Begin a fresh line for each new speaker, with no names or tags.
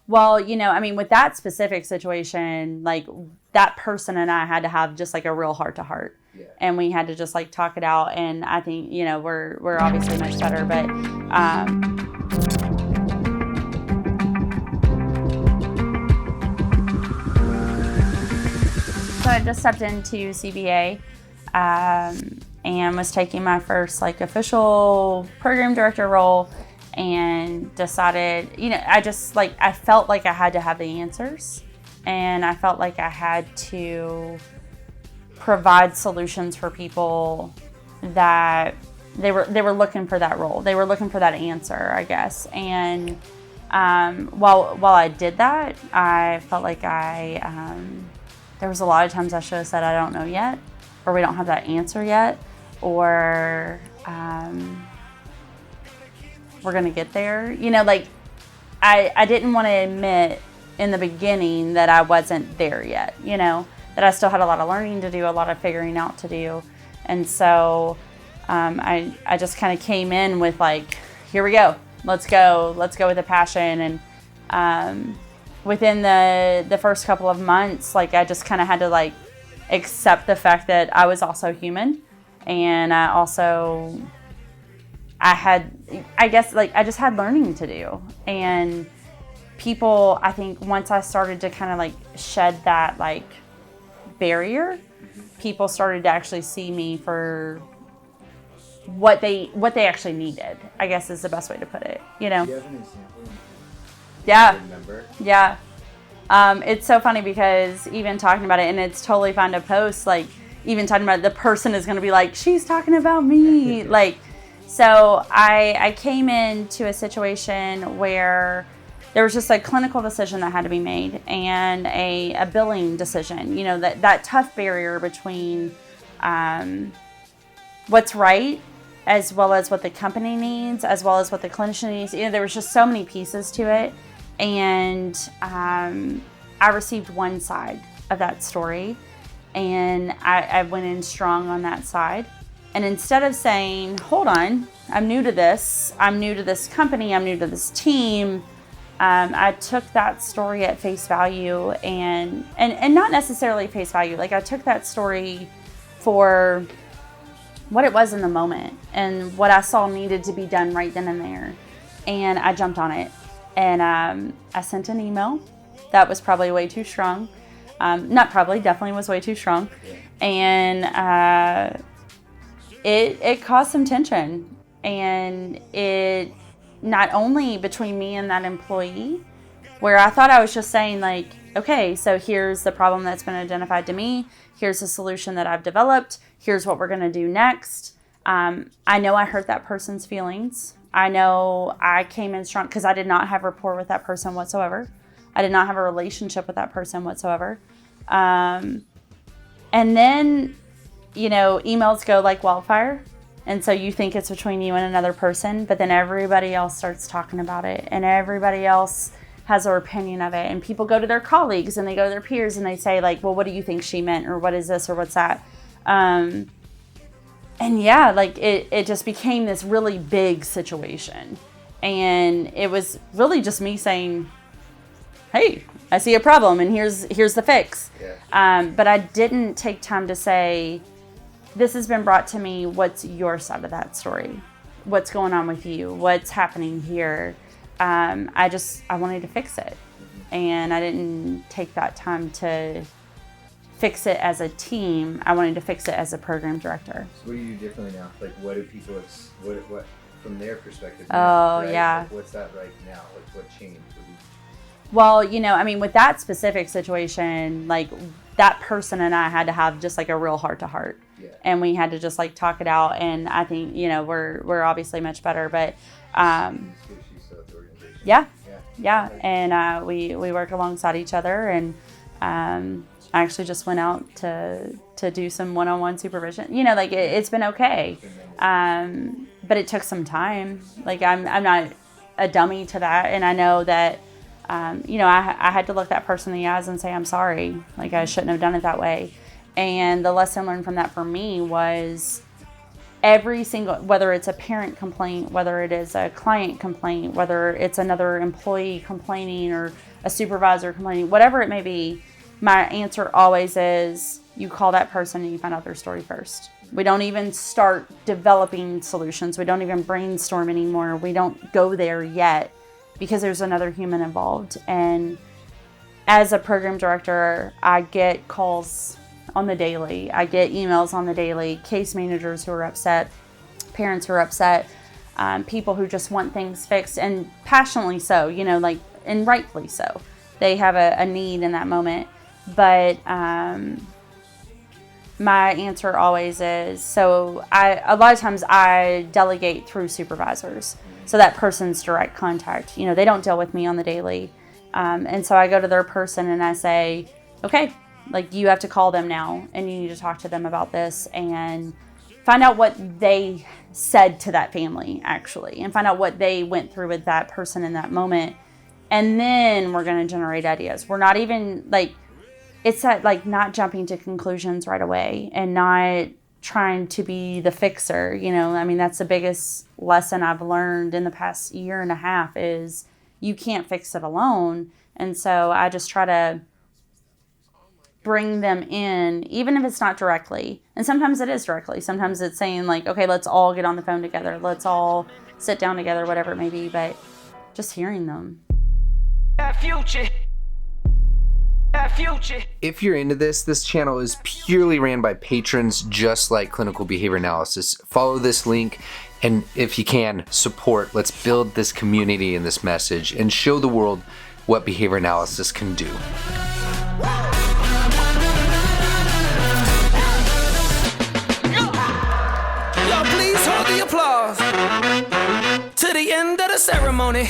Well, with that specific situation, like that person and I had to have just like a real heart to heart.
Yeah.
And we had to just like talk it out. And I think, we're obviously much better, but, so I just stepped into CBA, and was taking my first like official program director role, and decided, I felt like I had to have the answers, and I felt like I had to provide solutions for people that they were looking for that role. They were looking for that answer, I guess. And while I did that, I felt like there was a lot of times I should have said, I don't know yet, or we don't have that answer yet, or we're going to get there. I didn't want to admit in the beginning that I wasn't there yet, that I still had a lot of learning to do, a lot of figuring out to do. And so I just kind of came in with like, here we go. Let's go with a passion. And within the first couple of months, like I just kind of had to like accept the fact that I was also human. And I just had learning to do. And people, I think once I started to kind of like shed that like barrier, people started to actually see me for what they actually needed, I guess is the best way to put it,
Do you have an example?
Yeah.
Remember?
Yeah. It's so funny because even talking about it, and it's totally fun to post, like even talking about it, the person is going to be like, she's talking about me. Like, so I came into a situation where there was just a clinical decision that had to be made, and a billing decision, that tough barrier between what's right as well as what the company needs, as well as what the clinician needs. There was just so many pieces to it. And I received one side of that story, and I went in strong on that side. And instead of saying, hold on, I'm new to this company, I'm new to this team, I took that story at face value, and not necessarily face value. Like I took that story for what it was in the moment and what I saw needed to be done right then and there. And I jumped on it. And I sent an email that was probably way too strong. Definitely was way too strong. And it caused some tension. And it, not only between me and that employee, where I thought I was just saying like, okay, so here's the problem that's been identified to me. Here's the solution that I've developed. Here's what we're going to do next. I know I hurt that person's feelings. I know I came in strong because I did not have rapport with that person whatsoever. I did not have a relationship with that person whatsoever. And then, emails go like wildfire. And so you think it's between you and another person, but then everybody else starts talking about it, and everybody else has their opinion of it. And people go to their colleagues and they go to their peers and they say like, well, what do you think she meant? Or what is this? Or what's that? And yeah, like it just became this really big situation. And it was really just me saying, hey, I see a problem and here's the fix.
Yeah.
But I didn't take time to say, this has been brought to me. What's your side of that story? What's going on with you? What's happening here? I wanted to fix it. And I didn't take that time to fix it as a team. I wanted to fix it as a program director.
So what do you do differently now? Like what do people, what from their perspective?
Oh,
right?
yeah.
Like, what's that right now? Like what changed?
Well, with that specific situation, like that person and I had to have just like a real heart to heart.
Yeah.
And we had to just like talk it out. And I think, we're obviously much better, but, yeah. And, we work alongside each other, and, I actually just went out to do some one-on-one supervision. It's been okay. But it took some time. Like I'm not a dummy to that. And I know that, I had to look that person in the eyes and say, I'm sorry. Like I shouldn't have done it that way. And the lesson learned from that for me was every single, whether it's a parent complaint, whether it is a client complaint, whether it's another employee complaining, or a supervisor complaining, whatever it may be, my answer always is you call that person and you find out their story first. We don't even start developing solutions. We don't even brainstorm anymore. We don't go there yet because there's another human involved. And as a program director, I get calls on the daily. I get emails on the daily, case managers who are upset, parents who are upset, people who just want things fixed, and passionately so, and rightfully so. They have a need in that moment. But my answer always is, a lot of times I delegate through supervisors. So that person's direct contact, they don't deal with me on the daily. And so I go to their person and I say, okay, you have to call them now and you need to talk to them about this and find out what they said to that family, actually, and find out what they went through with that person in that moment. And then we're going to generate ideas. We're not even it's that not jumping to conclusions right away and not trying to be the fixer. That's the biggest lesson I've learned in the past year and a half is you can't fix it alone. And so I just try to bring them in, even if it's not directly. And sometimes it is directly. Sometimes it's saying okay, let's all get on the phone together. Let's all sit down together, whatever it may be. But just hearing them.
That future.
If you're into this channel is purely ran by patrons just like Clinical Behavior Analysis. Follow this link and if you can, support. Let's build this community and this message and show the world what behavior analysis can do.
Y'all please hold the applause to the end of the ceremony.